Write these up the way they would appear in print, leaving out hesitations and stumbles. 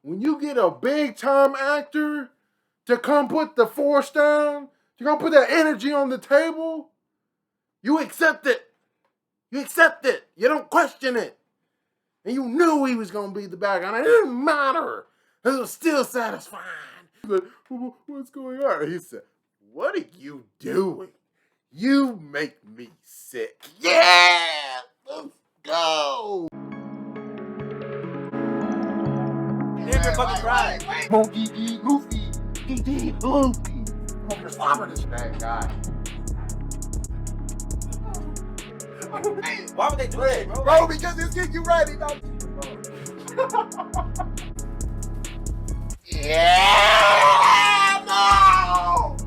when you get a big time actor to come put the force down, to come put that energy on the table, you accept it. You accept it. You don't question it. And you knew he was going to be the bad guy. And it didn't matter. It was still satisfying. He said, what's going on? He said, what are you doing? You make me sick. Yeah! Let's go! Nigga fucking right. Monkey D. Goofy. D. Goofy. You're stopping this bad guy. Why would they do that, bro? Bro, because it's getting you ready. Yeah! No!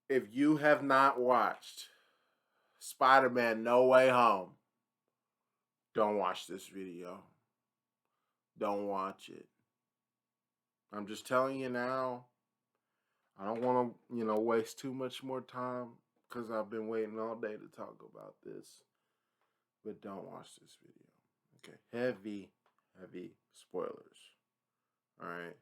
If you have not watched Spider-Man No Way Home, don't watch this video. Don't watch it. I'm just telling you now. I don't want to, waste too much more time because I've been waiting all day to talk about this. But don't watch this video. Okay. Heavy spoilers. All right.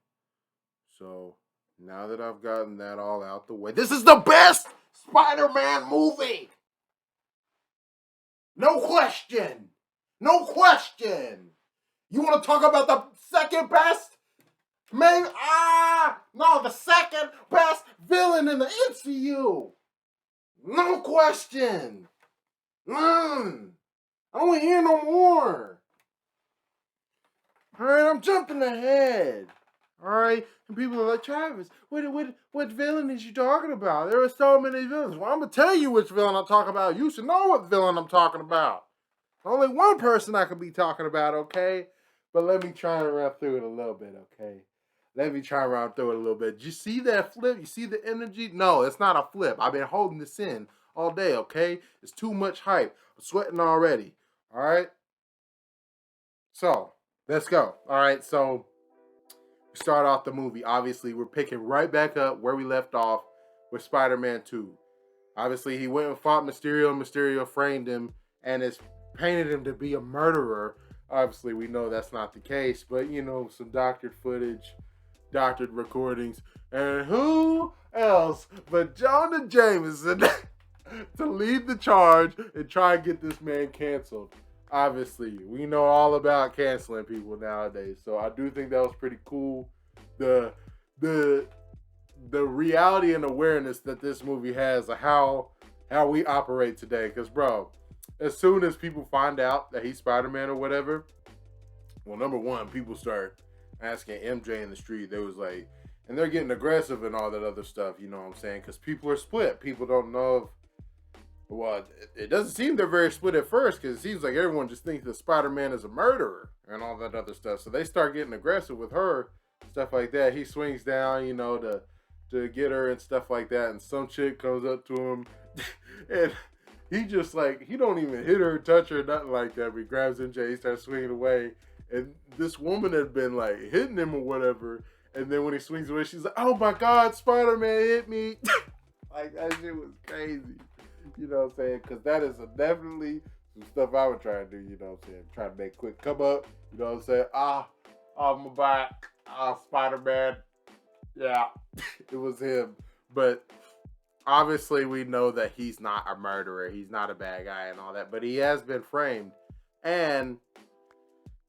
So now that I've gotten that all out the way, this is the best Spider-Man movie. No question. No question. You want to talk about the second best? The second best villain in the MCU. No question. None. I don't want to hear no more. All right, I'm jumping ahead. All right, and people are like, Travis, what villain is you talking about? There are so many villains. Well, I'm going to tell you which villain I'm talking about. You should know what villain I'm talking about. Only one person I could be talking about, okay? But let me try and run through it a little bit, okay? Let me try and run through it a little bit. Did you see that flip? You see the energy? No, it's not a flip. I've been holding this in all day, okay? It's too much hype. I'm sweating already, all right? So, let's go. All right, so we start off the movie. Obviously, we're picking right back up where we left off with Spider-Man 2. Obviously, he went and fought Mysterio. Mysterio framed him and has painted him to be a murderer. Obviously, we know that's not the case, but, some doctored footage, doctored recordings, and who else but Jonah Jameson to lead the charge and try and get this man canceled. Obviously, we know all about canceling people nowadays, so I do think that was pretty cool. The reality and awareness that this movie has of how we operate today, because, bro, as soon as people find out that he's Spider-Man or whatever, well, number one, people start asking MJ in the street. They was like, and they're getting aggressive and all that other stuff, you know what I'm saying? Because people are split. People don't know it doesn't seem they're very split at first, because it seems like everyone just thinks that Spider-Man is a murderer and all that other stuff. So they start getting aggressive with her, stuff like that. He swings down, to get her and stuff like that. And some chick comes up to him and he just he don't even hit her, touch her, nothing like that. But he grabs MJ, he starts swinging away. And this woman had been hitting him or whatever. And then when he swings away, she's like, oh my God, Spider-Man hit me. That shit was crazy. You know what I'm saying? Because that is definitely some stuff I would try to do, you know what I'm saying? Try to make quick come up, you know what I'm saying? I'm back. Spider-Man. Yeah, it was him. But obviously we know that he's not a murderer. He's not a bad guy and all that. But he has been framed. And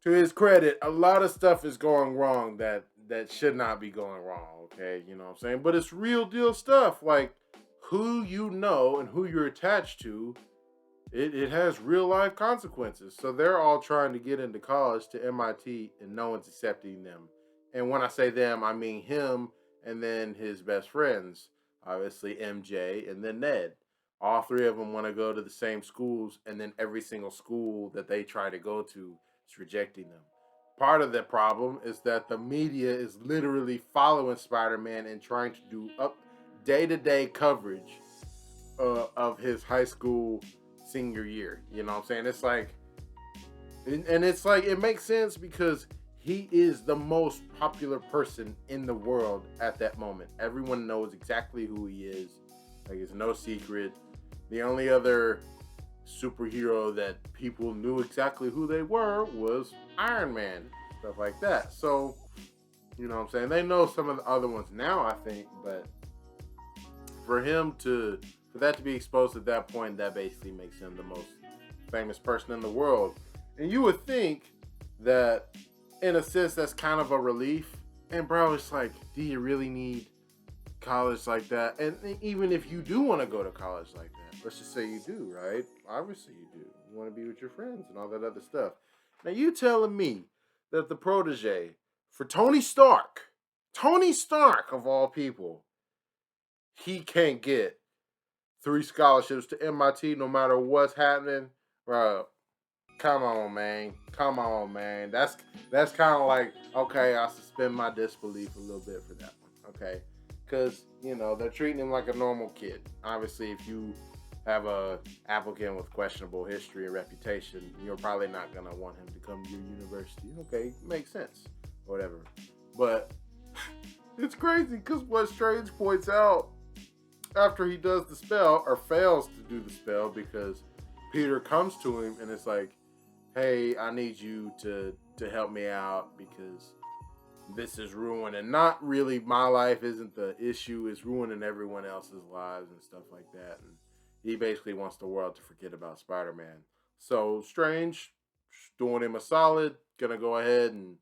to his credit, a lot of stuff is going wrong that should not be going wrong, okay? You know what I'm saying? But it's real deal stuff. Who you know and who you're attached to, it has real life consequences. So they're all trying to get into college to MIT and no one's accepting them. And when I say them, I mean him and then his best friends, obviously MJ and then Ned. All three of them want to go to the same schools, and then every single school that they try to go to is rejecting them. Part of the problem is that the media is literally following Spider-Man and trying to do day-to-day coverage of his high school senior year. You know what I'm saying? It's it makes sense because he is the most popular person in the world at that moment. Everyone knows exactly who he is. Like, it's no secret. The only other superhero that people knew exactly who they were was Iron Man, stuff like that. So, you know what I'm saying? They know some of the other ones now, I think, but for that to be exposed at that point, that basically makes him the most famous person in the world. And you would think that, in a sense, that's kind of a relief. And bro, it's like, do you really need college like that? And even if you do want to go to college like that, let's just say you do, right? Obviously you do. You want to be with your friends and all that other stuff. Now you telling me that the protege for Tony Stark of all people, he can't get 3 scholarships to MIT no matter what's happening, bro? Come on, man. Come on, man. That's kind of like, okay, I'll suspend my disbelief a little bit for that one, okay? Because, you know, they're treating him like a normal kid. Obviously, if you have a applicant with questionable history and reputation, you're probably not going to want him to come to your university. Okay, makes sense, or whatever. But it's crazy because what Strange points out after he does the spell, or fails to do the spell, because Peter comes to him and it's like, hey, I need you to help me out because this is ruined. And not really, my life isn't the issue. It's ruining everyone else's lives and stuff like that. And he basically wants the world to forget about Spider-Man. So Strange, doing him a solid, gonna go ahead and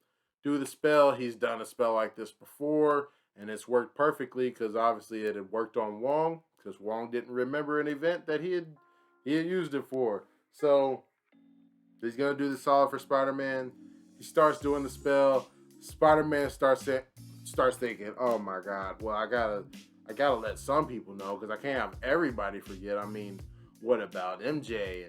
do the spell. He's done a spell like this before, and it's worked perfectly because obviously it had worked on Wong, because Wong didn't remember an event that he had used it for. So he's gonna do the solid for Spider-Man. He starts doing the spell. Spider-Man starts thinking, "Oh my God! Well, I gotta let some people know because I can't have everybody forget. I mean, what about MJ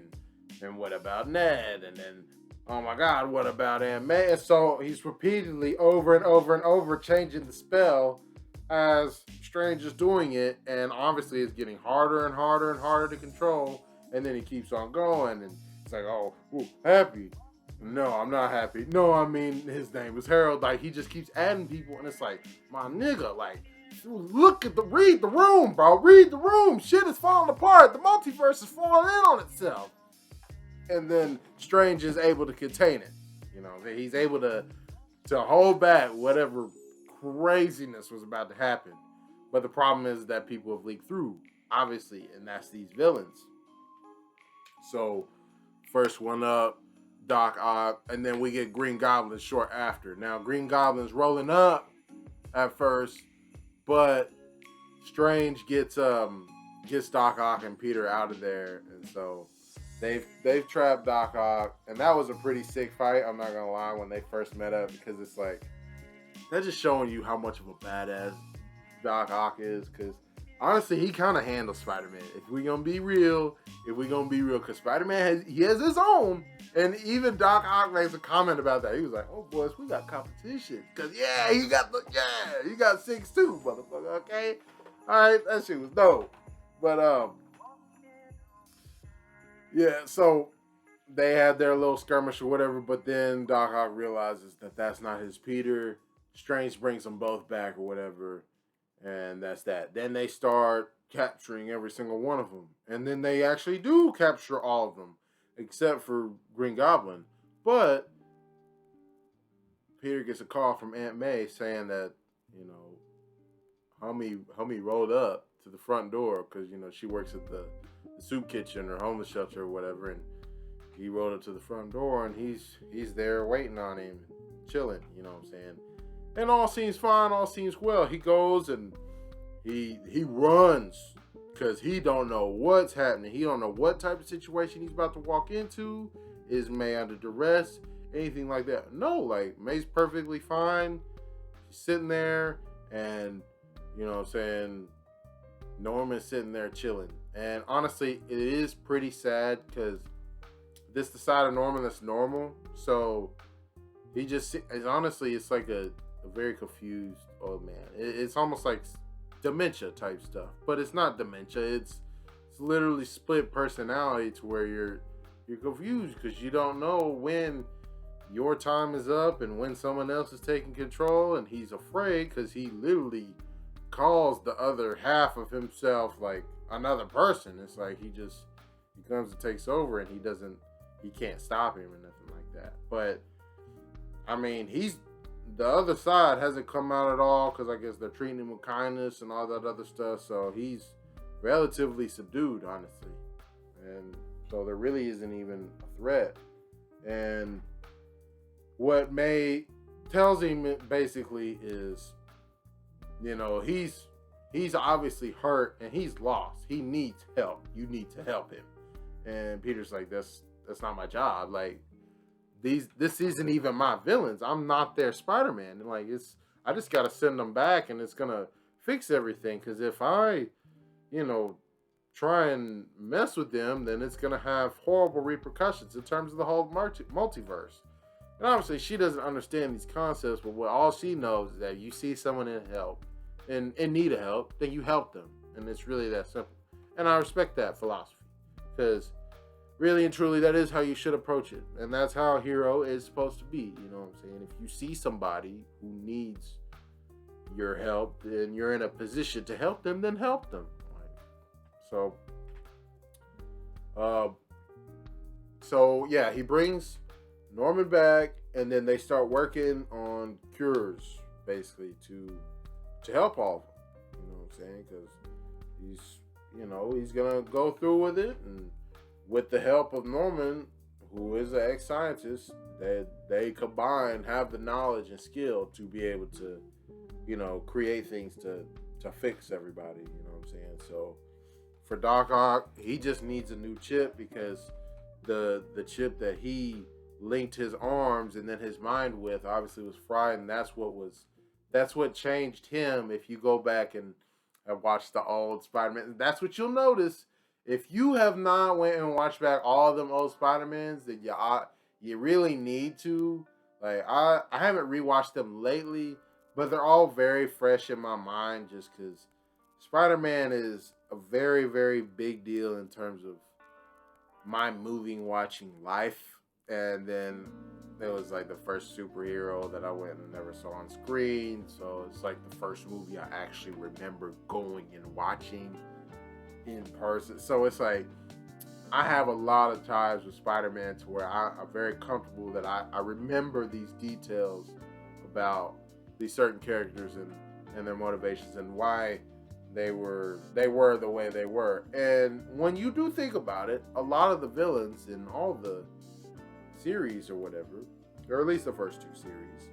and what about Ned? And then, oh my God, what about Aunt May?" And so he's repeatedly over and over and over changing the spell as Strange is doing it, and obviously it's getting harder and harder and harder to control. And then he keeps on going, and it's like, oh, ooh, happy. No, I'm not happy. No, I mean, his name is Harold. Like, he just keeps adding people, and it's like, my nigga, like, read the room, bro. Read the room. Shit is falling apart. The multiverse is falling in on itself. And then Strange is able to contain it. You know, he's able to hold back whatever craziness was about to happen. But the problem is that people have leaked through, obviously, and that's these villains. So, first one up, Doc Ock, and then we get Green Goblin short after. Now, Green Goblin's rolling up at first, but Strange gets Doc Ock and Peter out of there, and so they've trapped Doc Ock, and that was a pretty sick fight. I'm not gonna lie, when they first met up, because it's like, they're just showing you how much of a badass Doc Ock is, because honestly, he kind of handles Spider-Man. If we gonna be real, because Spider-Man has his own. And even Doc Ock makes a comment about that. He was like, "Oh boys, we got competition, cause you got 6'2", motherfucker. Okay, all right, that shit was dope." But yeah, so they had their little skirmish or whatever. But then Doc Ock realizes that that's not his Peter. Strange brings them both back or whatever. And that's that. Then they start capturing every single one of them. And then they actually do capture all of them, except for Green Goblin. But Peter gets a call from Aunt May saying that, you know, homie rolled up to the front door because, you know, she works at the soup kitchen or homeless shelter or whatever. And he rolled up to the front door, and he's there waiting on him, chilling, you know what I'm saying? And all seems fine, all seems well. He goes and he runs because he don't know what's happening. He don't know what type of situation he's about to walk into. Is May under duress? Anything like that? No, like, May's perfectly fine. She's sitting there, and, you know what I'm saying, Norman's sitting there chilling. And honestly, it is pretty sad because this is the side of Norman that's normal. So he just, it's like a very confused old man. It's almost like dementia type stuff, but it's not dementia. It's literally split personality to where you're confused because you don't know when your time is up and when someone else is taking control, and he's afraid because he literally calls the other half of himself like another person. It's like he comes and takes over, and he can't stop him or nothing like that. But I mean, the other side hasn't come out at all because I guess they're treating him with kindness and all that other stuff. So he's relatively subdued, honestly. And so there really isn't even a threat. And what May tells him basically is, you know, he's obviously hurt and he's lost. He needs help. You need to help him. And Peter's like, that's not my job. Like, this isn't even my villains. I'm not their Spider-Man. And like, I just gotta send them back, and it's gonna fix everything. Because if I, you know, try and mess with them, then it's gonna have horrible repercussions in terms of the whole multiverse. And obviously, she doesn't understand these concepts, but all she knows is that you see someone in need of help, then you help them. And it's really that simple. And I respect that philosophy. Because really and truly, that is how you should approach it. And that's how a hero is supposed to be. You know what I'm saying? If you see somebody who needs your help and you're in a position to help them, then help them. So yeah, he brings Norman back, and then they start working on cures, basically, to help all of them. You know what I'm saying? Because he's gonna go through with it, and with the help of Norman, who is an ex-scientist, they combine, have the knowledge and skill to be able to, create things to fix everybody. You know what I'm saying? So for Doc Ock, he just needs a new chip, because the chip that he linked his arms and then his mind with obviously was fried, and that's what changed him. If you go back and watch the old Spider-Man, that's what you'll notice. If you have not went and watched back all of them old Spider-Mans, that you really need to. Like, I haven't rewatched them lately, but they're all very fresh in my mind, just because Spider-Man is a very, very big deal in terms of my watching life. And then it was like the first superhero that I went and never saw on screen. So it's like the first movie I actually remember going and watching in person. So it's like, I have a lot of ties with Spider-Man to where I'm very comfortable that I remember these details about these certain characters and their motivations and why they were the way they were. And when you do think about it, a lot of the villains in all the series or whatever, or at least the first two series,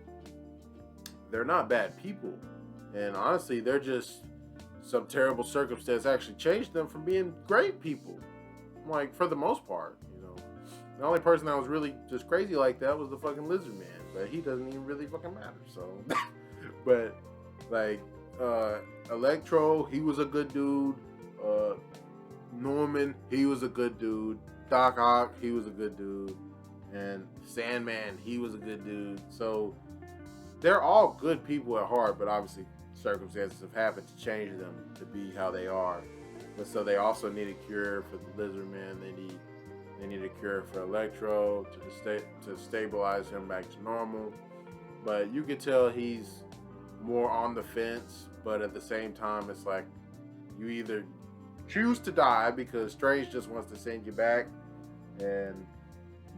they're not bad people. And honestly, they're just some terrible circumstance actually changed them from being great people. Like, for the most part, the only person that was really just crazy like that was the fucking Lizard Man, but he doesn't even really fucking matter. So, but like, Electro, he was a good dude. Norman, he was a good dude. Doc Ock, he was a good dude. And Sandman, he was a good dude. So they're all good people at heart, but obviously circumstances have happened to change them to be how they are. But so they also need a cure for the Lizard Man. They need a cure for Electro to stabilize him back to normal. But you can tell he's more on the fence, but at the same time, it's like you either choose to die because Strange just wants to send you back and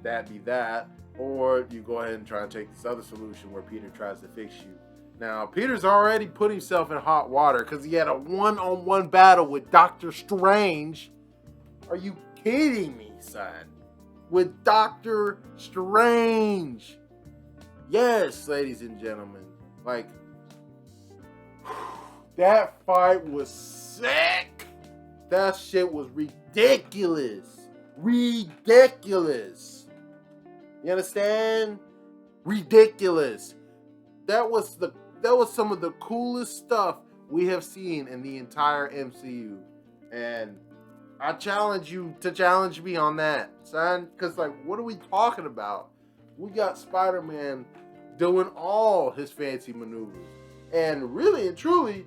that be that, or you go ahead and try and take this other solution where Peter tries to fix you. Now, Peter's already put himself in hot water because he had a one-on-one battle with Doctor Strange. Are you kidding me, son? With Doctor Strange. Yes, ladies and gentlemen. Like, that fight was sick. That shit was ridiculous. Ridiculous. You understand? Ridiculous. That was some of the coolest stuff we have seen in the entire MCU. And I challenge you to challenge me on that, son. Because, like, what are we talking about? We got Spider-Man doing all his fancy maneuvers. And really and truly,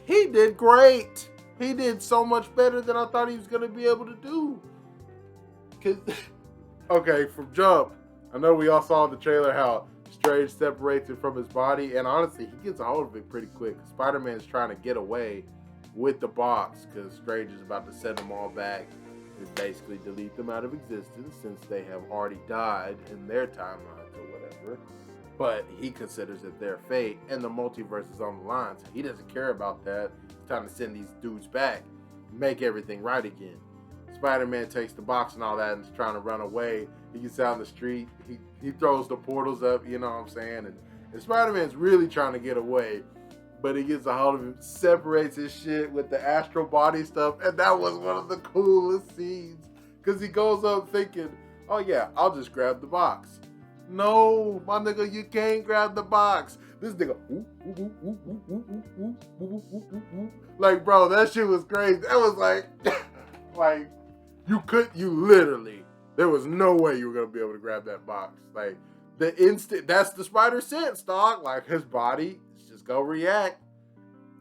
he did great. He did so much better than I thought he was going to be able to do. Because, okay, from jump, I know we all saw in the trailer how Strange separates it from his body, and honestly, he gets a hold of it pretty quick. Spider-Man's trying to get away with the box because Strange is about to send them all back and basically delete them out of existence since they have already died in their timelines or whatever. But he considers it their fate, and the multiverse is on the line, so he doesn't care about that. It's time to send these dudes back, make everything right again. Spider-Man takes the box and all that and is trying to run away. He gets out in the street. He throws the portals up, you know what I'm saying? And Spider-Man's really trying to get away, but he gets a hold of him, separates his shit with the astral body stuff, and that was one of the coolest scenes because he goes up thinking, oh yeah, I'll just grab the box. No, my nigga, you can't grab the box. This nigga, like, bro, that shit was crazy. That was like, like, you literally, there was no way you were gonna be able to grab that box. Like, the instant, that's the spider sense, dog. Like, his body is just gonna react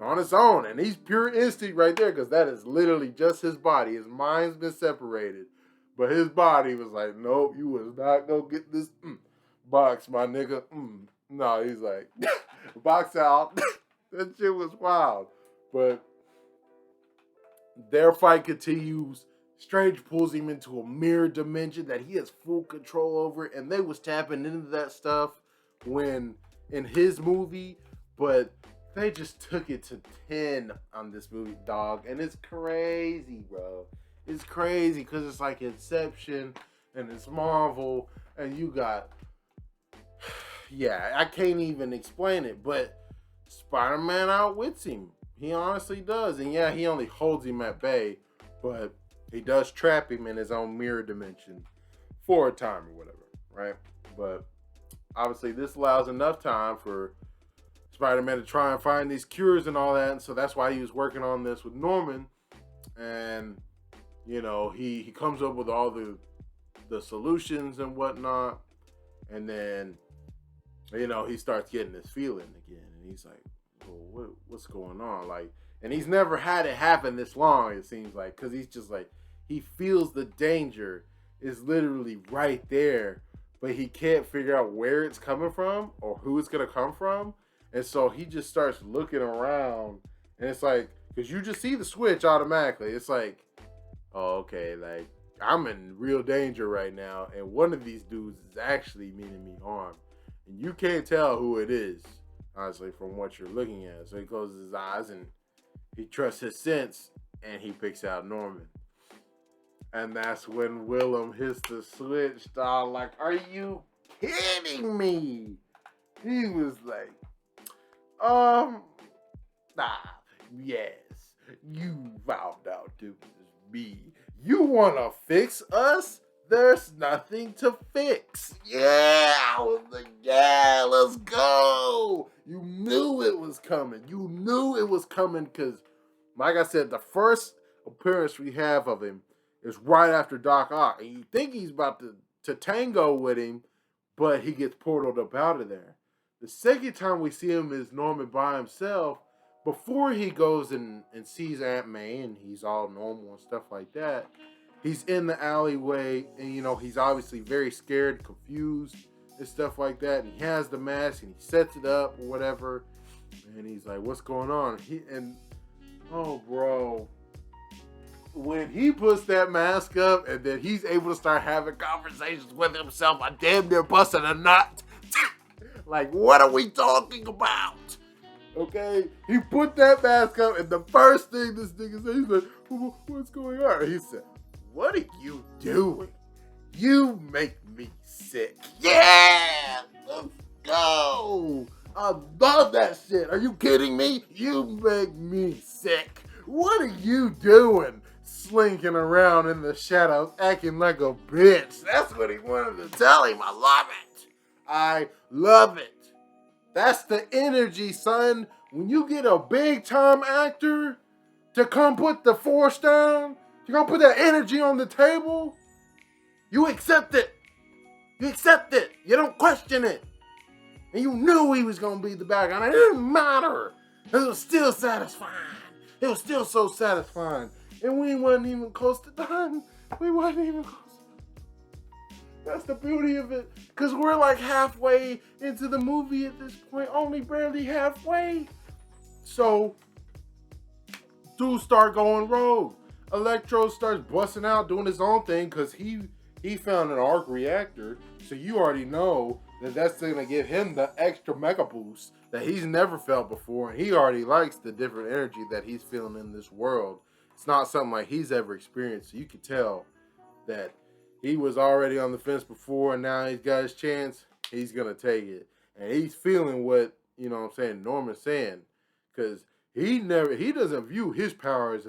on its own. And he's pure instinct right there, because that is literally just his body. His mind's been separated. But his body was like, nope, you was not gonna get this box, my nigga. No, he's like, box out. That shit was wild. But their fight continues. Strange pulls him into a mirror dimension that he has full control over, and they was tapping into that stuff when in his movie, but they just took it to 10 on this movie, dog, and it's crazy, bro. It's crazy because it's like Inception and it's Marvel, and you got, yeah, I can't even explain it, but Spider-Man outwits him. He honestly does, and yeah, he only holds him at bay, but he does trap him in his own mirror dimension for a time or whatever, right? But obviously this allows enough time for Spider-Man to try and find these cures and all that, and so that's why he was working on this with Norman. And, you know, he comes up with all the solutions and whatnot, and then, you know, he starts getting this feeling again, and he's like, well, what's going on? Like, and he's never had it happen this long, it seems like, because he's just like, he feels the danger is literally right there, but he can't figure out where it's coming from or who it's going to come from. And so he just starts looking around, and it's like, because you just see the switch automatically. It's like, oh, okay, like, I'm in real danger right now, and one of these dudes is actually meaning me harm. And you can't tell who it is, honestly, from what you're looking at. So he closes his eyes, and he trusts his sense, and he picks out Norman. And that's when Willem hits the switch, dog. Like, are you kidding me? He was like, yes, you found out it was me. You wanna fix us? There's nothing to fix. Yeah, I was like, yeah, let's go. You knew it was coming. You knew it was coming because, like I said, the first appearance we have of him is right after Doc Ock. And you think he's about to tango with him, but he gets portaled up out of there. The second time we see him is Norman by himself before he goes and sees Aunt May and he's all normal and stuff like that. He's in the alleyway and, you know, he's obviously very scared, confused and stuff like that. And he has the mask and he sets it up or whatever. And he's like, what's going on? Oh, bro. When he puts that mask up and then he's able to start having conversations with himself, I damn near busted a nut. Like, what are we talking about? Okay? He put that mask up and the first thing this nigga said, he's like, what's going on? He said, what are you doing? You make me sick. Yeah! Let's go! I love that shit. Are you kidding me? You make me sick. What are you doing? Slinking around in the shadows, acting like a bitch. That's what he wanted to tell him. I love it. I love it. That's the energy, son. When you get a big time actor to come put the force down, to come put that energy on the table, you accept it. You accept it. You don't question it. And you knew he was going to be the bad guy. And it didn't matter. It was still satisfying. It was still so satisfying. And we wasn't even close to done. We wasn't even close. That's the beauty of it. Because we're like halfway into the movie at this point. Only barely halfway. So, dudes start going rogue. Electro starts busting out, doing his own thing. Because he found an arc reactor. So you already know that that's going to give him the extra mega boost that he's never felt before. And he already likes the different energy that he's feeling in this world. It's not something like he's ever experienced. So you can tell that he was already on the fence before, and now he's got his chance. He's going to take it. And he's feeling what, you know what I'm saying, Norman's saying. Because he doesn't view his powers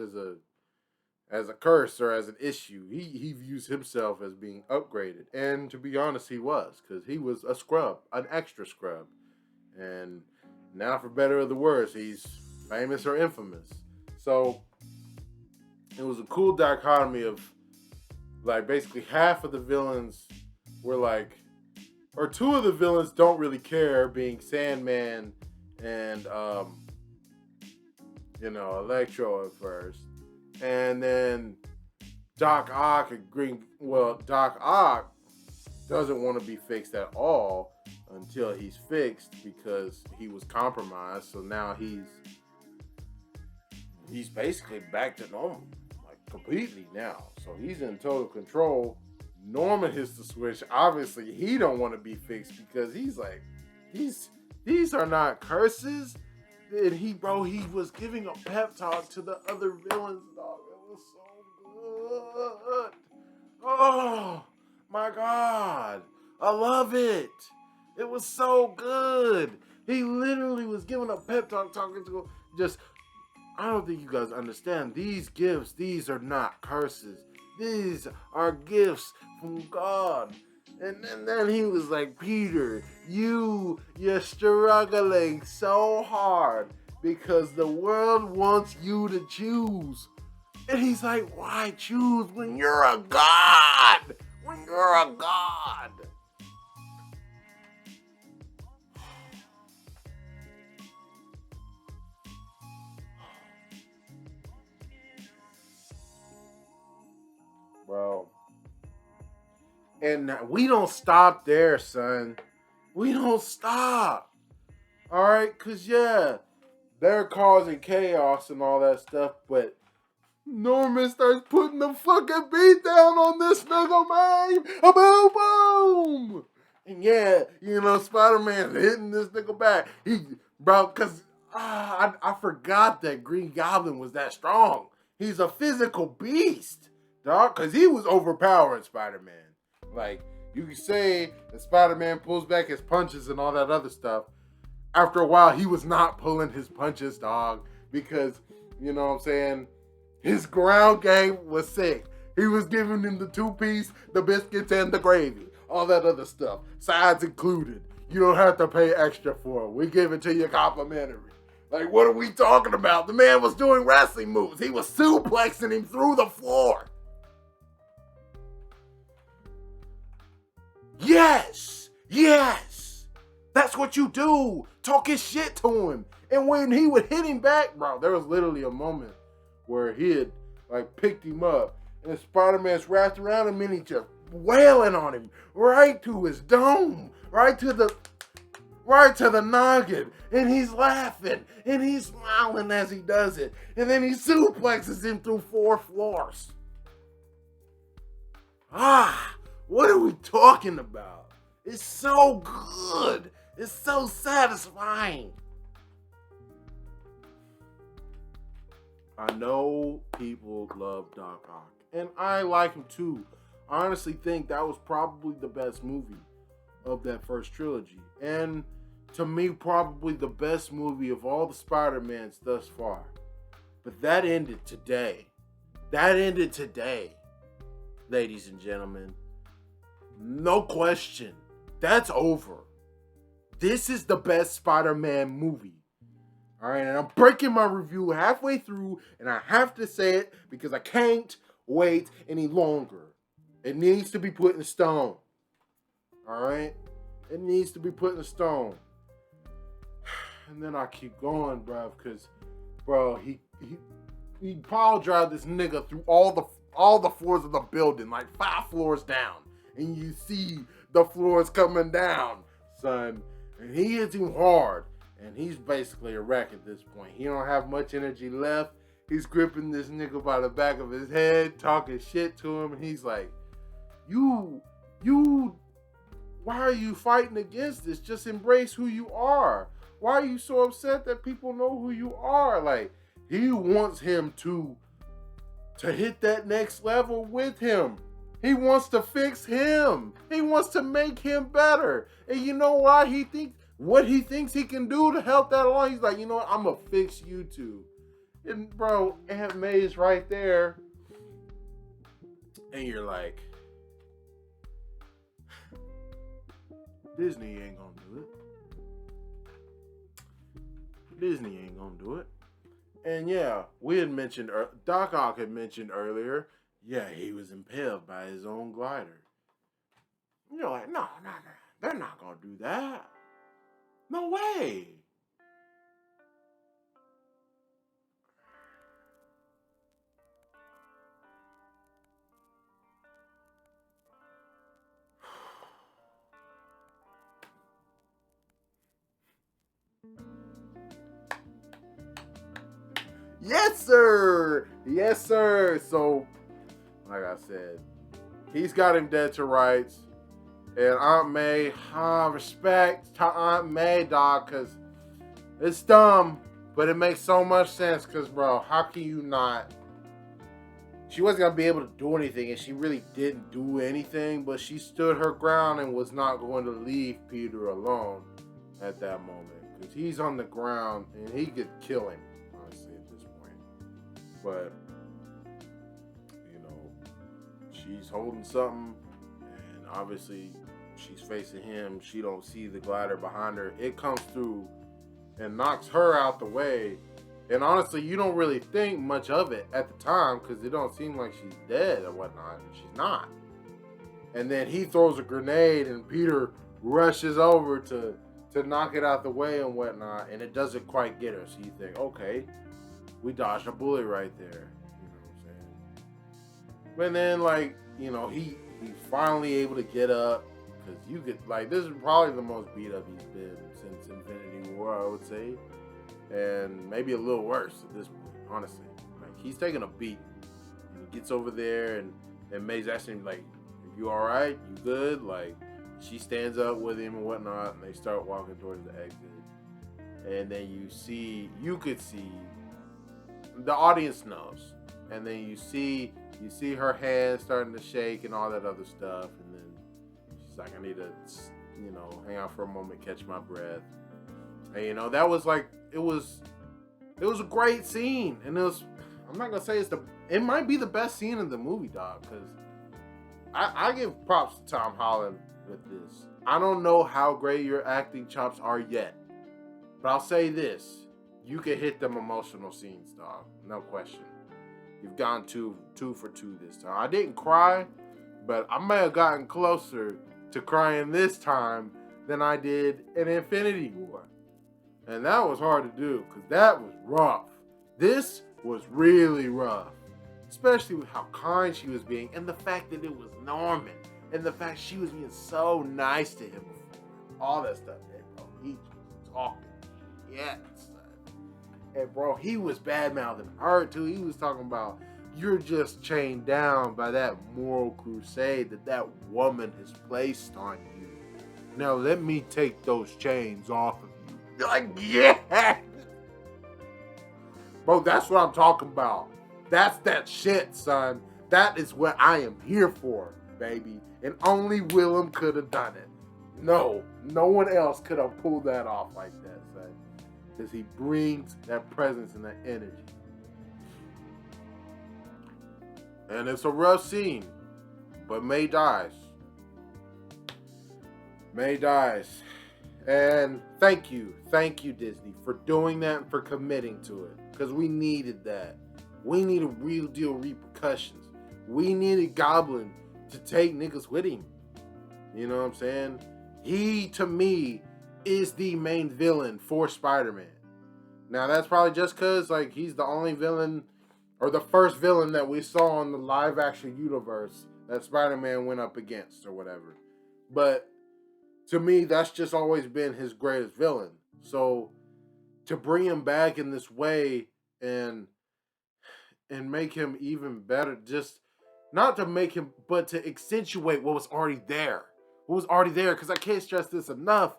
as a curse or as an issue. He views himself as being upgraded. And to be honest, he was. Because he was a scrub, an extra scrub. And now for better or the worse, he's famous or infamous. So it was a cool dichotomy of, like, basically half of the villains were like, or two of the villains don't really care, being Sandman and, Electro at first. And then Doc Ock Doc Ock doesn't want to be fixed at all until he's fixed because he was compromised. So now he's basically back to normal. Completely now. So he's in total control. Norman hits the switch. Obviously, he don't want to be fixed because he's like, these are not curses. And he was giving a pep talk to the other villains, dog. It was so good. Oh my God. I love it. It was so good. He literally was giving a pep talk, talking to just, I don't think you guys understand. These gifts, these are not curses. These are gifts from God. And then he was like, Peter, you're struggling so hard because the world wants you to choose. And he's like, why choose when you're a God? When you're a God. Bro. And we don't stop there, son. We don't stop. Alright? Because, yeah, they're causing chaos and all that stuff, but Norman starts putting the fucking beat down on this nigga, man. A boom, boom. And yeah, Spider-Man hitting this nigga back. Because I forgot that Green Goblin was that strong. He's a physical beast. Dog, because he was overpowering Spider-Man. Like, you could say that Spider-Man pulls back his punches and all that other stuff. After a while, he was not pulling his punches, dog. Because, you know what I'm saying, his ground game was sick. He was giving him the 2-piece, the biscuits, and the gravy. All that other stuff. Sides included. You don't have to pay extra for it. We give it to you complimentary. Like, what are we talking about? The man was doing wrestling moves. He was suplexing him through the floor. Yes! That's what you do. Talk his shit to him. And when he would hit him back, bro, there was literally a moment where he had, picked him up. And Spider-Man's wrapped around him and he just wailing on him. Right to his dome. Right to the noggin. And he's laughing. And he's smiling as he does it. And then he suplexes him through 4 floors. What are we talking about? It's so good. It's so satisfying. I know people love Doc Ock. And I like him too. I honestly think that was probably the best movie of that first trilogy. And to me, probably the best movie of all the Spider-Mans thus far. But that ended today. Ladies and gentlemen. No question. That's over. This is the best Spider-Man movie. Alright, and I'm breaking my review halfway through, and I have to say it because I can't wait any longer. It needs to be put in stone. Alright? It needs to be put in stone. And then I keep going, bro, because, he pile drive this nigga through all the floors of the building, like 5 floors down. and you see the floors coming down, son. And he hits him hard, and he's basically a wreck at this point. He don't have much energy left. He's gripping this nigga by the back of his head, talking shit to him, and he's like, you, why are you fighting against this? Just embrace who you are. Why are you so upset that people know who you are? Like, he wants him to hit that next level with him. He wants to fix him. He wants to make him better. And you know why what he thinks he can do to help that along? He's like, you know what? I'm going to fix you two. And bro, Aunt May's right there. And you're like, Disney ain't going to do it. Disney ain't going to do it. And yeah, we had mentioned, Doc Ock had mentioned earlier, yeah, he was impaled by his own glider. You're like, no, they're not going to do that. No way. Yes, sir. Yes, sir. So, like I said, he's got him dead to rights. And Aunt May, respect to Aunt May, dog, because it's dumb, but it makes so much sense. Because, bro, how can you not? She wasn't going to be able to do anything, and she really didn't do anything, but she stood her ground and was not going to leave Peter alone at that moment. Because he's on the ground, and he could kill him, honestly, at this point. But, you know, she's holding something, and obviously she's facing him. She don't see the glider behind her. It comes through and knocks her out the way. And honestly, you don't really think much of it at the time because it don't seem like she's dead or whatnot. And she's not. And then he throws a grenade and Peter rushes over to knock it out the way and whatnot. And it doesn't quite get her. So you think, okay, we dodged a bullet right there. You know what I'm saying? But then, like, you know, he's finally able to get up. Because you could, like, this is probably the most beat up he's been since Infinity War, I would say. And maybe a little worse at this point, honestly. Like, he's taking a beat. And he gets over there, and May's asking him, like, you all right? You good? Like, she stands up with him and whatnot, and they start walking towards the exit. And then you could see, the audience knows. And then you see her hand starting to shake and all that other stuff. And then she's like, I need to, you know, hang out for a moment, catch my breath. And, you know, that was like, it was a great scene. And I'm not going to say it might be the best scene in the movie, dog, because I give props to Tom Holland with this. I don't know how great your acting chops are yet, but I'll say this. You can hit them emotional scenes, dog. No question. You've gone two for two this time. I didn't cry, but I may have gotten closer to crying this time than I did in Infinity War. And that was hard to do because that was rough. This was really rough. Especially with how kind she was being and the fact that it was Norman. And the fact she was being so nice to him before. All that stuff. And bro, he was talking. Yes. And bro, he was bad-mouthing her too. He was talking about, you're just chained down by that moral crusade that woman has placed on you. Now let me take those chains off of you. You're like, yeah! Bro, that's what I'm talking about. That's that shit, son. That is what I am here for, baby. And only WILLEMMM could have done it. No one else could have pulled that off like that, son. Because he brings that presence and that energy. And it's a rough scene. But May dies. May dies. And thank you, Disney, for doing that and for committing to it. Because we needed that. We needed real deal repercussions. We needed Goblin to take niggas with him. You know what I'm saying? He, to me, is the main villain for Spider-Man. Now, that's probably just because, like, he's the only villain, or the first villain that we saw in the live-action universe that Spider-Man went up against or whatever. But to me, that's just always been his greatest villain. So to bring him back in this way and make him even better, just not to make him, but to accentuate what was already there. What was already there, because I can't stress this enough.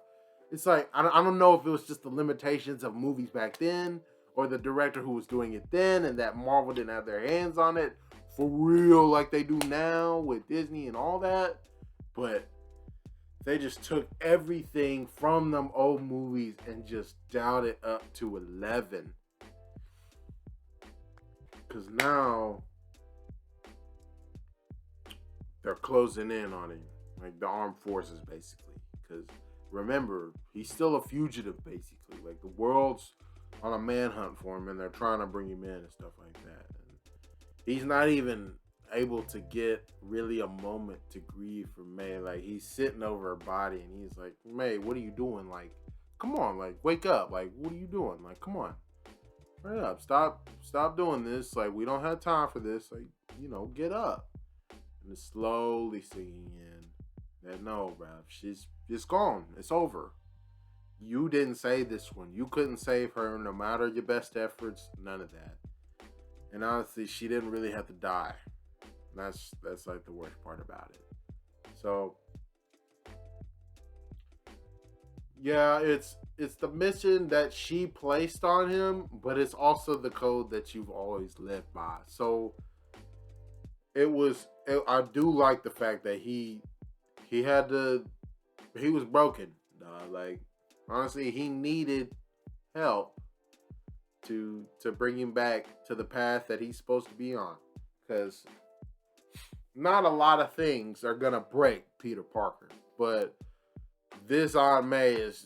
It's like, I don't know if it was just the limitations of movies back then, or the director who was doing it then, and that Marvel didn't have their hands on it for real like they do now with Disney and all that. But they just took everything from them old movies and just dialed it up to 11. Because now they're closing in on him, like the armed forces, basically. Because remember, he's still a fugitive, basically. Like, the world's on a manhunt for him, and they're trying to bring him in and stuff like that. And he's not even able to get really a moment to grieve for May. Like, he's sitting over her body, and he's like, May, what are you doing? Like, come on, like, wake up. Like, what are you doing? Like, come on. Hurry up. Stop doing this. Like, we don't have time for this. Like, you know, get up. And it's slowly sinking in that, no, bruv, she's gone. It's over. You didn't save this one. You couldn't save her no matter your best efforts. None of that. And honestly, she didn't really have to die. That's like the worst part about it. So yeah, it's the mission that she placed on him, but it's also the code that you've always lived by. So I do like the fact that he was broken. Like, honestly, he needed help to bring him back to the path that he's supposed to be on. Because not a lot of things are gonna break Peter Parker, but this Aunt May that's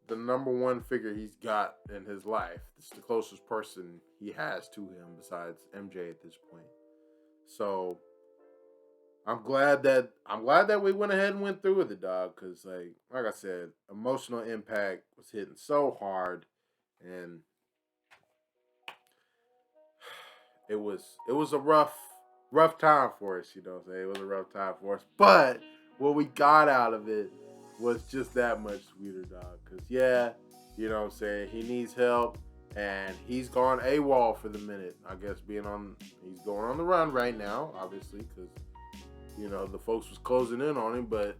the number one figure he's got in his life. It's the closest person he has to him besides MJ at this point. So I'm glad that we went ahead and went through with it, dog. Because like I said, emotional impact was hitting so hard, and it was a rough time for us, you know what I'm saying? It was a rough time for us. But what we got out of it was just that much sweeter, dog. Because, yeah, you know what I'm saying, he needs help, and he's gone AWOL for the minute. I guess he's going on the run right now, obviously, because, you know, the folks was closing in on him, but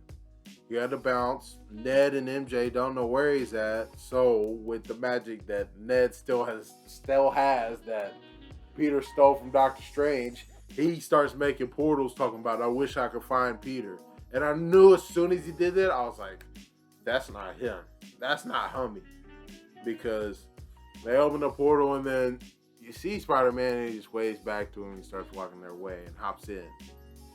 he had to bounce. Ned and MJ don't know where he's at. So, with the magic that Ned still has that Peter stole from Doctor Strange, he starts making portals talking about, I wish I could find Peter. And I knew as soon as he did that, I was like, that's not him. That's not Hummy. Because they open the portal, and then you see Spider-Man, and he just waves back to him, and he starts walking their way and hops in.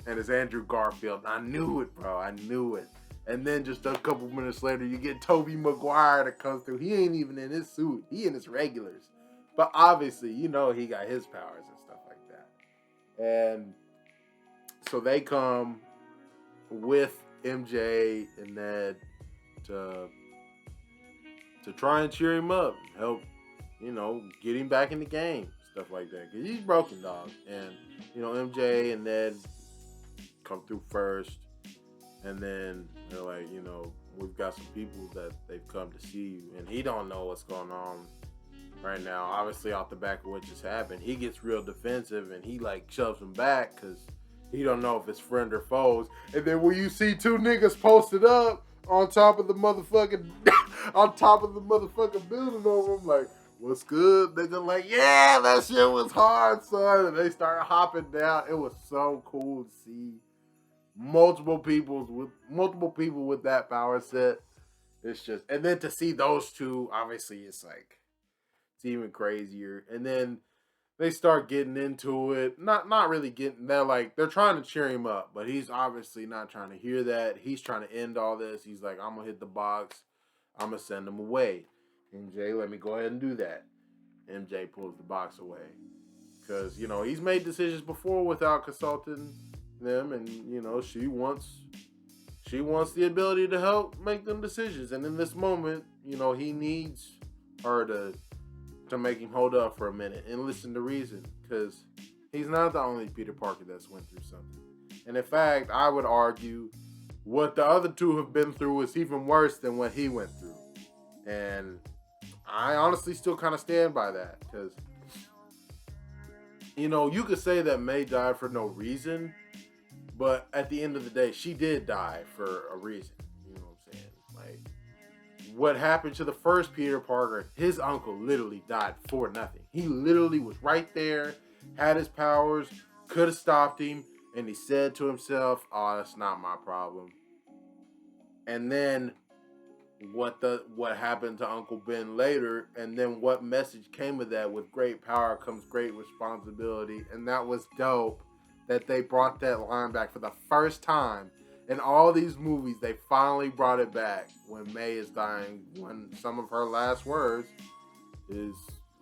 And it's Andrew Garfield. I knew it, bro. I knew it. And then just a couple minutes later, you get Tobey Maguire that comes through. He ain't even in his suit. He in his regulars. But obviously, you know, he got his powers and stuff like that. And so they come with MJ and Ned to try and cheer him up, help, you know, get him back in the game, stuff like that. Because he's broken, dog. And, you know, MJ and Ned come through first. And then they're like, you know, we've got some people that they've come to see you. And he don't know what's going on right now. Obviously, off the back of what just happened, he gets real defensive, and he like shoves him back because he don't know if it's friend or foes. And then when you see two niggas posted up on top of the motherfucking building over him, like, what's good? Nigga, like, yeah, that shit was hard, son. And they start hopping down. It was so cool to see multiple people with that power set. It's just, and then to see those two, obviously, it's like, it's even crazier. And then they start getting into it. Not really getting, they're trying to cheer him up, but he's obviously not trying to hear that. He's trying to end all this. He's like, I'm going to hit the box. I'm going to send him away. MJ, let me go ahead and do that. MJ pulls the box away. Because, you know, he's made decisions before without consulting them. And, you know, she wants the ability to help make them decisions. And in this moment, you know, he needs her to make him hold up for a minute and listen to reason. Because He's not the only Peter Parker that's went through something. And in fact, I would argue what the other two have been through is even worse than what he went through. And I honestly still kind of stand by that. Because, you know, you could say that May died for no reason. But at the end of the day, she did die for a reason. You know what I'm saying? Like, what happened to the first Peter Parker, his uncle literally died for nothing. He literally was right there, had his powers, could have stopped him, and he said to himself, oh, that's not my problem. And then what happened to Uncle Ben later, and then what message came of that: with great power comes great responsibility. And that was dope that they brought that line back for the first time in all these movies. They finally brought it back when May is dying, when some of her last words is,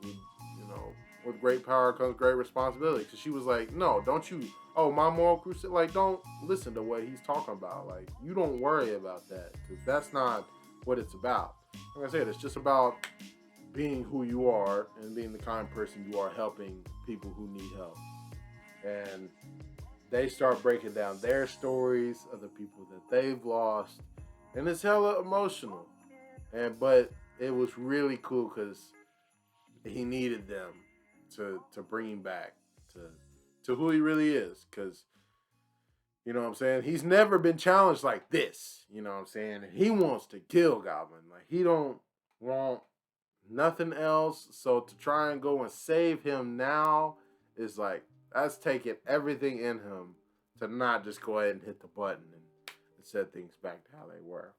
you know, with great power comes great responsibility. Because she was like, no, don't you, oh, my moral crusade, like, don't listen to what he's talking about. Like, you don't worry about that, because that's not what it's about. Like I said, it's just about being who you are and being the kind of person you are, helping people who need help. And they start breaking down their stories of the people that they've lost, and it's hella emotional. But it was really cool because he needed them to bring him back to who he really is. Because, you know what I'm saying, he's never been challenged like this. You know what I'm saying? And he wants to kill Goblin. Like, he don't want nothing else. So to try and go and save him now is like, that's taking everything in him to not just go ahead and hit the button and set things back to how they were.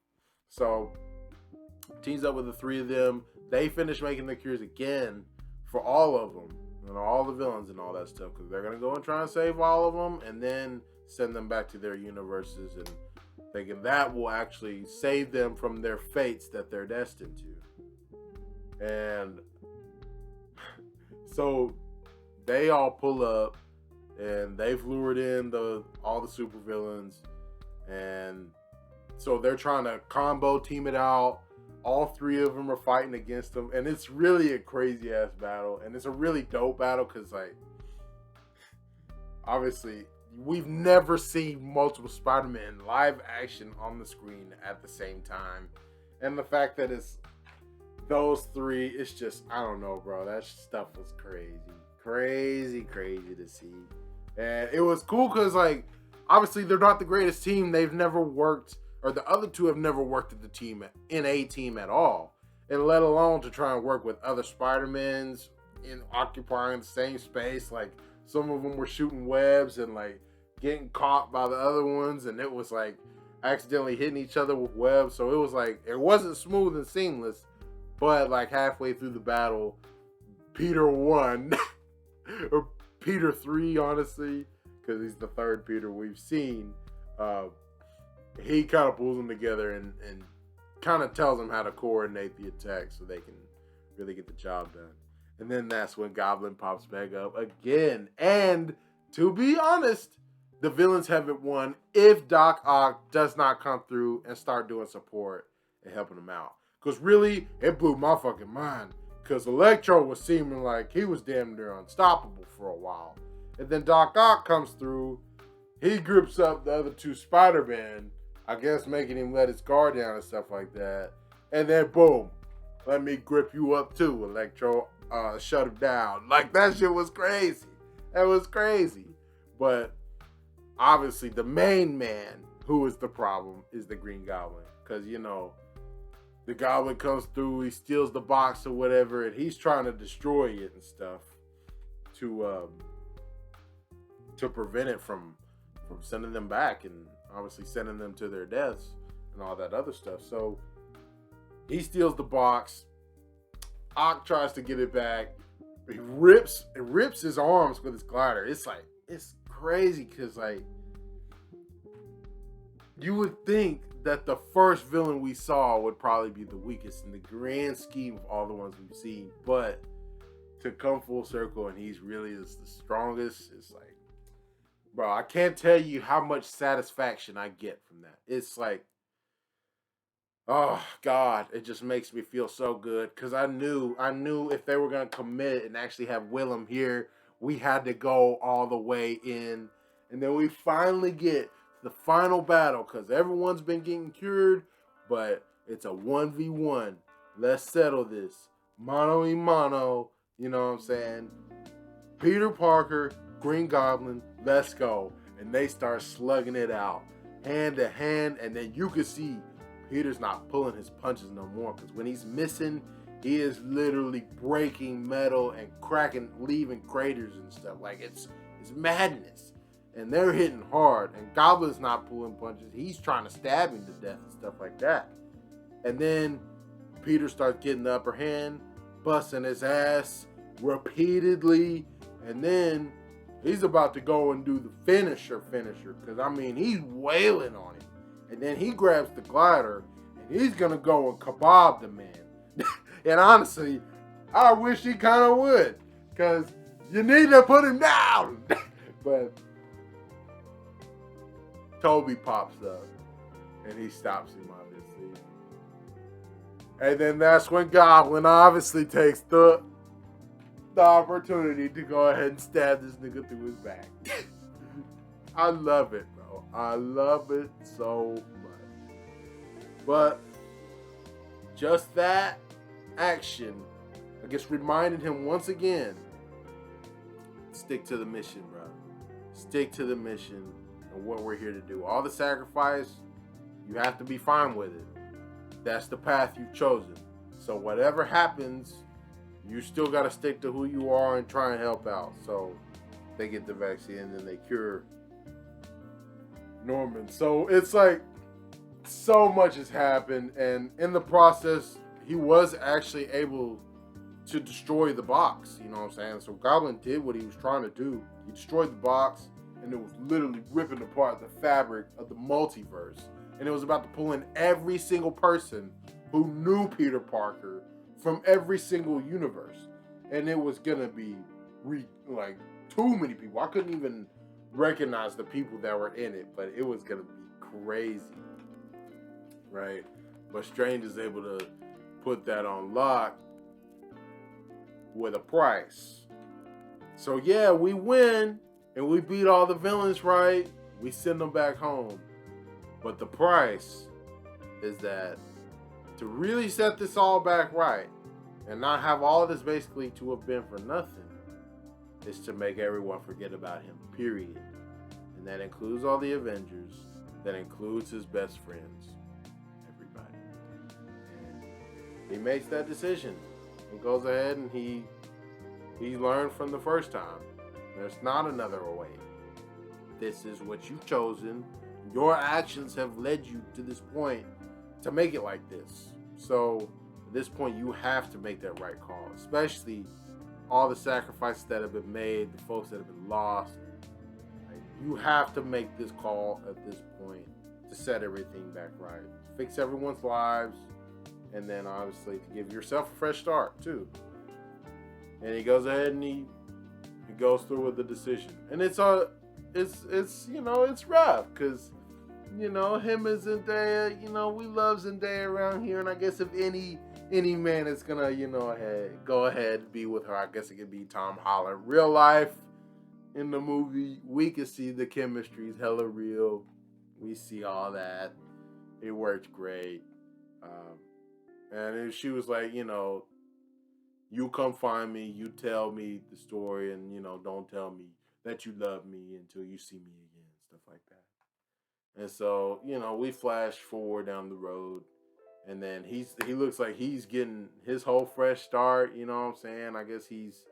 So, teams up with the three of them. They finish making the cures again for all of them, and all the villains and all that stuff, because they're going to go and try and save all of them and then send them back to their universes, and thinking that will actually save them from their fates that they're destined to. And so they all pull up, and they've lured in all the supervillains, and so they're trying to combo team it out. All three of them are fighting against them, and it's really a crazy ass battle, and it's a really dope battle because, like, obviously we've never seen multiple Spider-Man live action on the screen at the same time, and the fact that it's those three, it's just, I don't know, bro. That stuff was crazy to see. And it was cool because, like, obviously they're not the greatest team. They've never worked, or the other two have never worked in a team at all. And let alone to try and work with other Spider-Mans in occupying the same space. Like, some of them were shooting webs and, like, getting caught by the other ones. And it was, like, accidentally hitting each other with webs. So it was, like, it wasn't smooth and seamless. But, like, halfway through the battle, Peter won. Or Peter 3, honestly, because he's the third Peter we've seen. He kind of pulls them together and kind of tells them how to coordinate the attack so they can really get the job done. And then that's when Goblin pops back up again. And to be honest, the villains haven't won if Doc Ock does not come through and start doing support and helping them out. Because really, it blew my fucking mind. Because Electro was seeming like he was damn near unstoppable for a while. And then Doc Ock comes through. He grips up the other two Spider-Man, I guess making him let his guard down and stuff like that. And then boom, let me grip you up too, Electro. Shut him down. Like, that shit was crazy. That was crazy. But obviously the main man who is the problem is the Green Goblin. Because, you know, the Goblin comes through, he steals the box or whatever, and he's trying to destroy it and stuff to prevent it from sending them back and obviously sending them to their deaths and all that other stuff. So he steals the box. Ock tries to get it back. He rips his arms with his glider. It's like, it's crazy because, like, you would think that the first villain we saw would probably be the weakest in the grand scheme of all the ones we've seen, but to come full circle and he's really the strongest, it's like, bro, I can't tell you how much satisfaction I get from that. It's like, oh God, it just makes me feel so good because I knew if they were gonna commit and actually have WILLEMMM here we had to go all the way in. And then we finally get the final battle because everyone's been getting cured, but it's a 1v1. Let's settle this. Mano y mano, you know what I'm saying? Peter Parker, Green Goblin, let's go. And they start slugging it out, hand to hand, and then you can see Peter's not pulling his punches no more because when he's missing, he is literally breaking metal and cracking, leaving craters and stuff. Like, it's madness. And they're hitting hard, and Goblin's not pulling punches. He's trying to stab him to death and stuff like that. And then Peter starts getting the upper hand, busting his ass repeatedly, and then he's about to go and do the finisher, because, I mean, he's wailing on him. And then he grabs the glider, and he's going to go and kebab the man. And honestly, I wish he kind of would, because you need to put him down. But Toby pops up, and he stops him, obviously. And then that's when Goblin obviously takes the opportunity to go ahead and stab this nigga through his back. I love it, bro. I love it so much. But just that action, I guess, reminded him once again, stick to the mission, bro. Stick to the mission and what we're here to do. All the sacrifice, you have to be fine with it. That's the path you've chosen. So whatever happens, you still got to stick to who you are and try and help out. So they get the vaccine and then they cure Norman. So it's like so much has happened, and in the process, he was actually able to destroy the box. You know what I'm saying? So Goblin did what he was trying to do. He destroyed the box, and it was literally ripping apart the fabric of the multiverse. And it was about to pull in every single person who knew Peter Parker from every single universe. And it was gonna be like too many people. I couldn't even recognize the people that were in it, but it was gonna be crazy, right? But Strange is able to put that on lock with a price. So yeah, we win and we beat all the villains, right? We send them back home. But the price is that to really set this all back right and not have all of this basically to have been for nothing is to make everyone forget about him, period. And that includes all the Avengers. That includes his best friends. Everybody. And he makes that decision. He goes ahead and he learned from the first time. There's not another way. This is what you've chosen. Your actions have led you to this point to make it like this. So at this point, you have to make that right call, especially all the sacrifices that have been made, the folks that have been lost. Like, you have to make this call at this point to set everything back right, fix everyone's lives, and then obviously to give yourself a fresh start too. And he goes ahead and he goes through with the decision, and it's you know, it's rough because, you know, him and Zendaya, you know, we love Zendaya around here, and I guess if any man is gonna, you know, go ahead and be with her, I guess it could be Tom Holland. Real life, in the movie, we can see the chemistry is hella real. We see all that. It worked great. And she was like, you know, you come find me, you tell me the story, and, you know, don't tell me that you love me until you see me again, stuff like that. And so, you know, we flash forward down the road, and then he looks like he's getting his whole fresh start, you know what I'm saying? I guess he's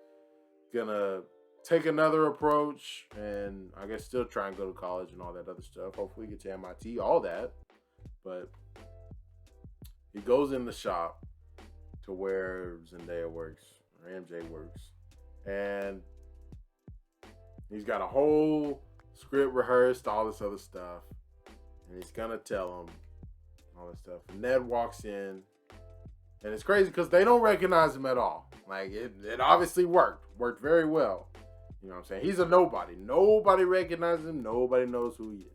gonna take another approach, and I guess still try and go to college and all that other stuff. Hopefully get to MIT, all that. But he goes in the shop to where Zendaya works, or MJ works, and he's got a whole script rehearsed, all this other stuff, and he's gonna tell him all this stuff. And Ned walks in, and it's crazy because they don't recognize him at all. Like, it obviously worked very well. You know what I'm saying? He's a nobody. Nobody recognizes him. Nobody knows who he is.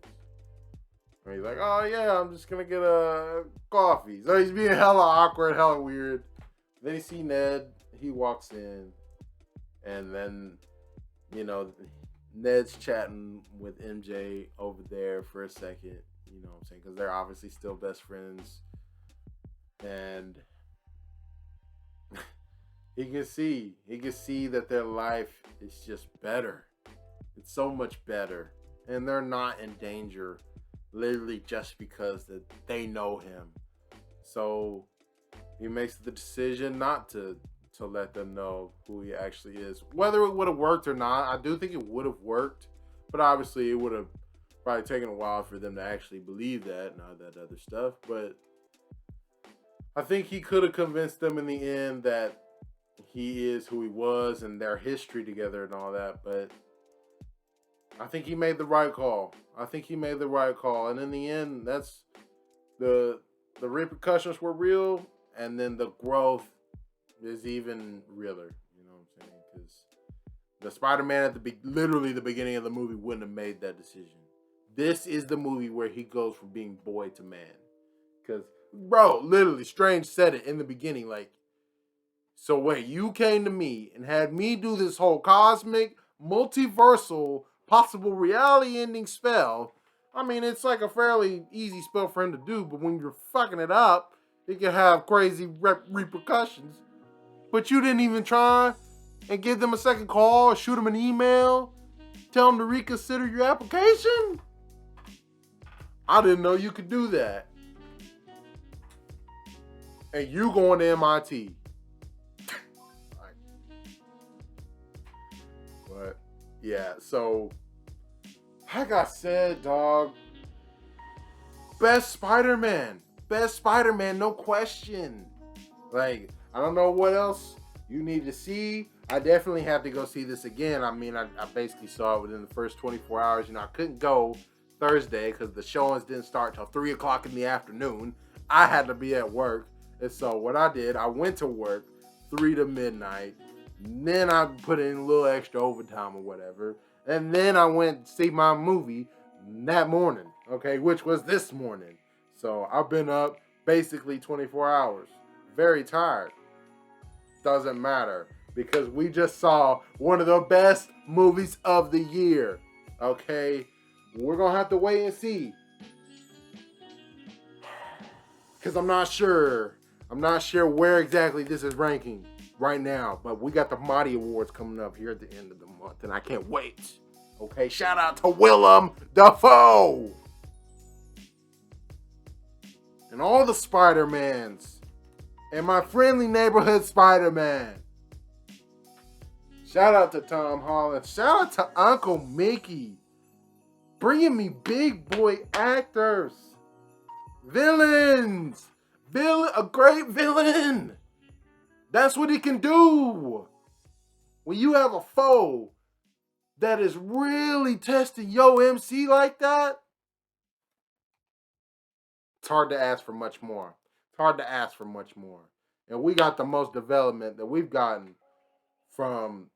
And he's like, oh yeah, I'm just gonna get a coffee. So he's being hella awkward, hella weird. Then you see Ned, he walks in, and then you know, Ned's chatting with MJ over there for a second. You know what I'm saying? Because they're obviously still best friends. And he can see that their life is just better. It's so much better. And they're not in danger literally just because that they know him. So he makes the decision not to let them know who he actually is. Whether it would have worked or not, I do think it would have worked. But obviously it would have probably taken a while for them to actually believe that and all that other stuff. But I think he could have convinced them in the end that he is who he was and their history together and all that. But I think he made the right call. And in the end, that's the repercussions were real, and then the growth is even realer. You know what I'm saying? Because the Spider-Man at literally the beginning of the movie wouldn't have made that decision. This is the movie where he goes from being boy to man. Because, bro, literally, Strange said it in the beginning, like, so wait, you came to me and had me do this whole cosmic, multiversal, possible reality-ending spell. I mean, it's like a fairly easy spell for him to do, but when you're fucking it up, it can have crazy repercussions. But you didn't even try and give them a second call or shoot them an email, tell them to reconsider your application? I didn't know you could do that. And you going to MIT. But yeah, so like I said, dog, best Spider-Man, no question. Like, I don't know what else you need to see. I definitely have to go see this again. I mean, I basically saw it within the first 24 hours. You know, I couldn't go Thursday because the showings didn't start till 3 o'clock in the afternoon. I had to be at work. And so what I did, I went to work 3 to midnight. And then I put in a little extra overtime or whatever. And then I went to see my movie that morning, okay, which was this morning. So I've been up basically 24 hours. Very tired. Doesn't matter, because we just saw one of the best movies of the year, okay? We're going to have to wait and see. Because I'm not sure where exactly this is ranking right now. But we got the MOTY Awards coming up here at the end of the month, and I can't wait. Okay, shout out to Willem Dafoe. And all the Spider-Mans. And my friendly neighborhood Spider-Man. Shout out to Tom Holland. Shout out to Uncle Mickey. Bringing me big boy actors. Villains. A great villain. That's what he can do. When you have a foe that is really testing your MC like that, it's hard to ask for much more. And we got the most development that we've gotten from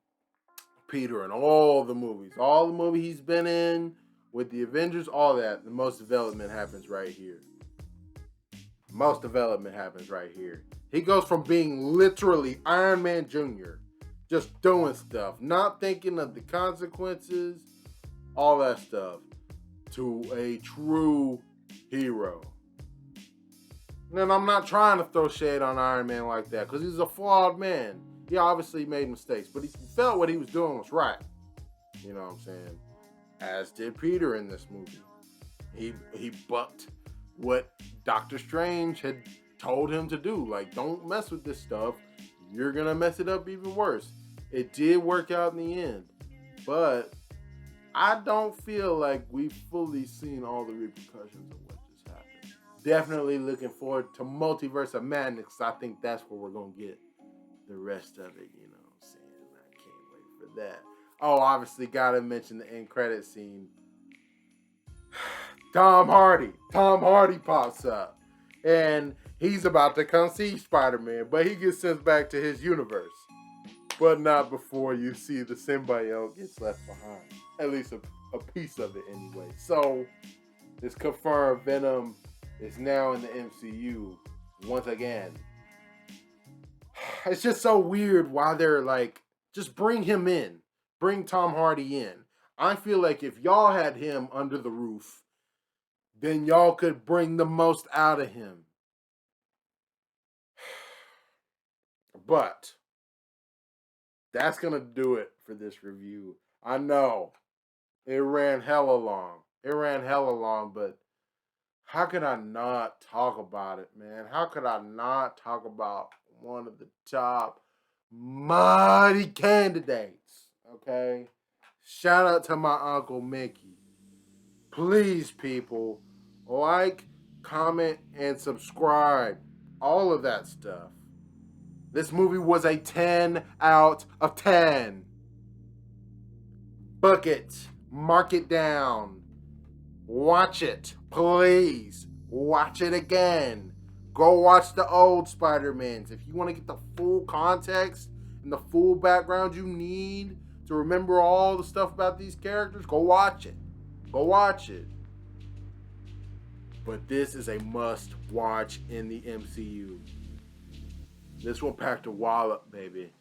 Peter in all the movies. All the movies he's been in, with the Avengers, all that. The most development happens right here. He goes from being literally Iron Man Jr., just doing stuff, not thinking of the consequences, all that stuff, to a true hero. And I'm not trying to throw shade on Iron Man like that, because he's a flawed man. He obviously made mistakes, but he felt what he was doing was right. You know what I'm saying? As did Peter in this movie. He bucked what Doctor Strange had told him to do. Like, don't mess with this stuff. You're going to mess it up even worse. It did work out in the end. But I don't feel like we've fully seen all the repercussions of what just happened. Definitely looking forward to Multiverse of Madness. I think that's where we're going to get the rest of it, you know what I'm saying? I can't wait for that. Oh, obviously got to mention the end credit scene. Tom Hardy pops up. And he's about to come see Spider-Man, but he gets sent back to his universe. But not before you see the symbiote gets left behind. At least a piece of it anyway. So, it's confirmed Venom is now in the MCU once again. It's just so weird why they're like, just bring him in. bring Tom Hardy in. I feel like if y'all had him under the roof, then y'all could bring the most out of him. But that's going to do it for this review. I know it ran hella long. But how could I not talk about it, man? How could I not talk about one of the top mighty candidates? Okay? Shout out to my Uncle Mickey. Please, people, like, comment, and subscribe. All of that stuff. This movie was a 10 out of 10. Book it. Mark it down. Watch it. Please. Watch it again. Go watch the old Spider-Mans. If you want to get the full context and the full background you need to remember all the stuff about these characters, go watch it. Go watch it. But this is a must-watch in the MCU. This one packed a wallop, baby.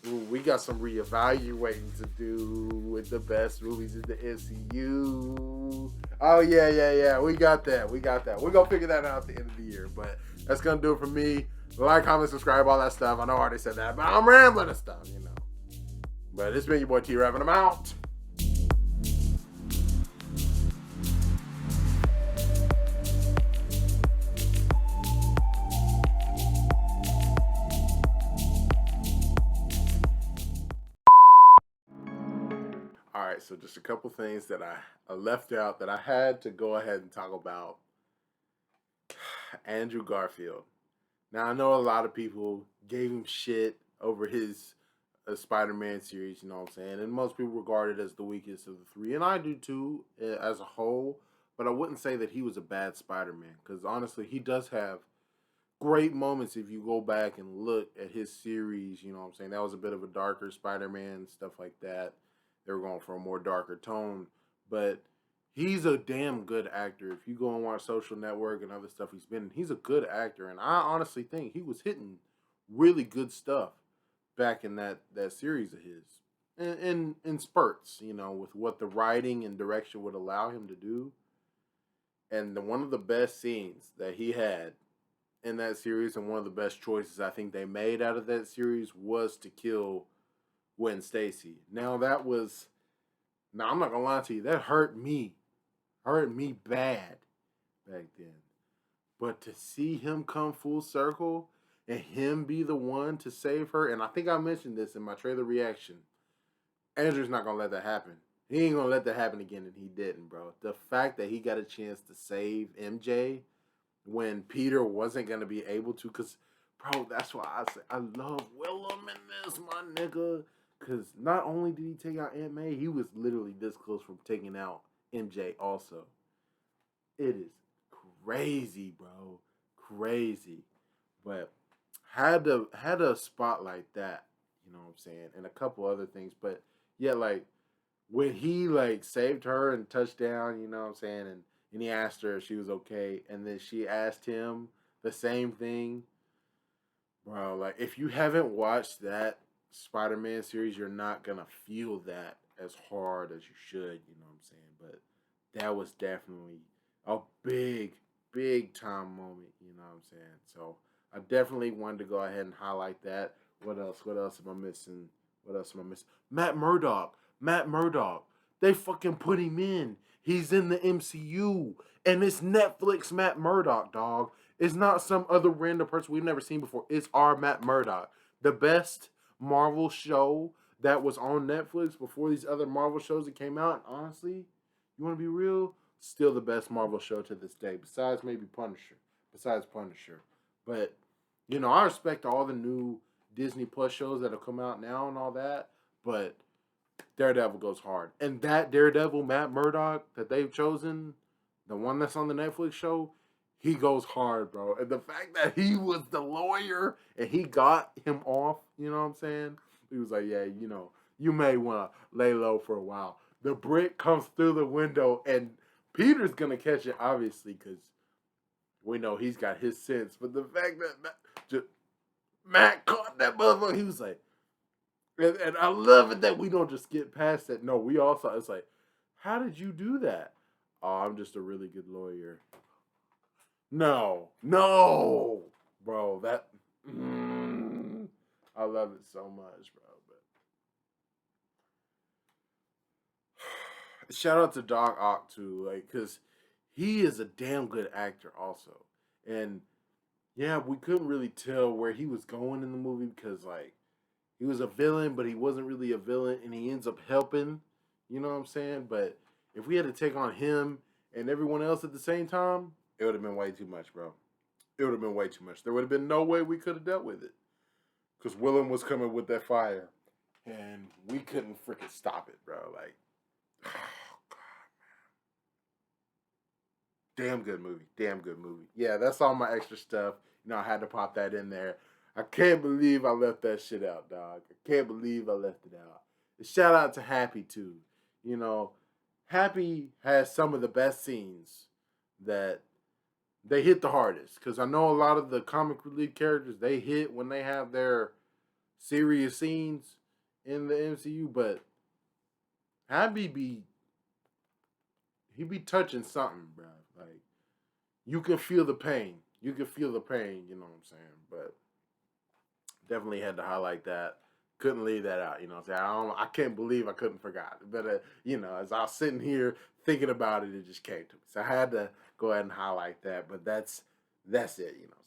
Ooh, we got some reevaluating to do with the best movies in the MCU. Oh, yeah. We got that. We're going to figure that out at the end of the year. But that's going to do it for me. Like, comment, subscribe, all that stuff. I know I already said that, but I'm rambling and stuff, you know. But it's been your boy T-Rav, and I'm out. Alright, so just a couple things that I left out that I had to go ahead and talk about. Andrew Garfield. Now, I know a lot of people gave him shit over his Spider-Man series, you know what I'm saying? And most people regard it as the weakest of the three. And I do too, as a whole. But I wouldn't say that he was a bad Spider-Man. Because honestly, he does have great moments if you go back and look at his series, you know what I'm saying? That was a bit of a darker Spider-Man, stuff like that. They were going for a more darker tone. But he's a damn good actor. If you go and watch Social Network and other stuff he's been in, he's a good actor. And I honestly think he was hitting really good stuff back in that series of his. In spurts, you know, with what the writing and direction would allow him to do. And one of the best scenes that he had in that series, and one of the best choices I think they made out of that series, was to kill Gwen Stacy. Now I'm not gonna lie to you, that hurt me bad back then. But to see him come full circle and him be the one to save her, and I think I mentioned this in my trailer reaction, Andrew's not gonna let that happen. He ain't gonna let that happen again, and he didn't, bro. The fact that he got a chance to save MJ when Peter wasn't gonna be able to, because, bro, that's why I say I love WILLEMMM in this, my nigga. Because not only did he take out Aunt May, he was literally this close from taking out MJ also. It is crazy, bro. Crazy. But had a spot like that, you know what I'm saying, and a couple other things. But yeah, like when he like saved her and touched down, you know what I'm saying, and he asked her if she was okay, and then she asked him the same thing. Bro, like if you haven't watched that Spider-Man series, you're not gonna feel that as hard as you should, you know what I'm saying? But that was definitely a big time moment, you know what I'm saying? So I definitely wanted to go ahead and highlight that. What else am I missing? Matt Murdock. They fucking put him in. He's in the MCU. And it's Netflix Matt Murdock, dog. It's not some other random person we've never seen before. It's our Matt Murdock. The best Marvel show that was on Netflix before these other Marvel shows that came out. And honestly, you want to be real? Still the best Marvel show to this day. Besides maybe Punisher. But, you know, I respect all the new Disney Plus shows that have come out now and all that. But Daredevil goes hard. And that Daredevil, Matt Murdock, that they've chosen, the one that's on the Netflix show, he goes hard, bro. And the fact that he was the lawyer and he got him off, you know what I'm saying? He was like, yeah, you know, you may want to lay low for a while. The brick comes through the window and Peter's going to catch it, obviously, because we know he's got his sense. But the fact that Matt caught that motherfucker, he was like, And I love it that we don't just get past that. No, we also, it's like, how did you do that? Oh, I'm just a really good lawyer. No, bro, that, I love it so much, bro. But shout out to Doc Ock too, like, cause he is a damn good actor also. And yeah, we couldn't really tell where he was going in the movie because like he was a villain, but he wasn't really a villain, and he ends up helping. You know what I'm saying? But if we had to take on him and everyone else at the same time, it would have been way too much, bro. It would have been way too much. There would have been no way we could have dealt with it because Willem was coming with that fire, and we couldn't freaking stop it, bro. Like, oh god, damn good movie, damn good movie. Yeah, that's all my extra stuff. You know, I had to pop that in there. I can't believe I left that shit out, dog. I can't believe I left it out. Shout out to Happy too. You know, Happy has some of the best scenes that they hit the hardest. Because I know a lot of the comic relief characters, they hit when they have their serious scenes in the MCU, but Happy he be touching something, bro. Like, you can feel the pain. You can feel the pain, you know what I'm saying? But definitely had to highlight that. Couldn't leave that out, you know what I'm saying? I can't believe I couldn't forgot it. But, you know, as I was sitting here thinking about it, it just came to me. So I had to go ahead and highlight that. But that's it, you know what I'm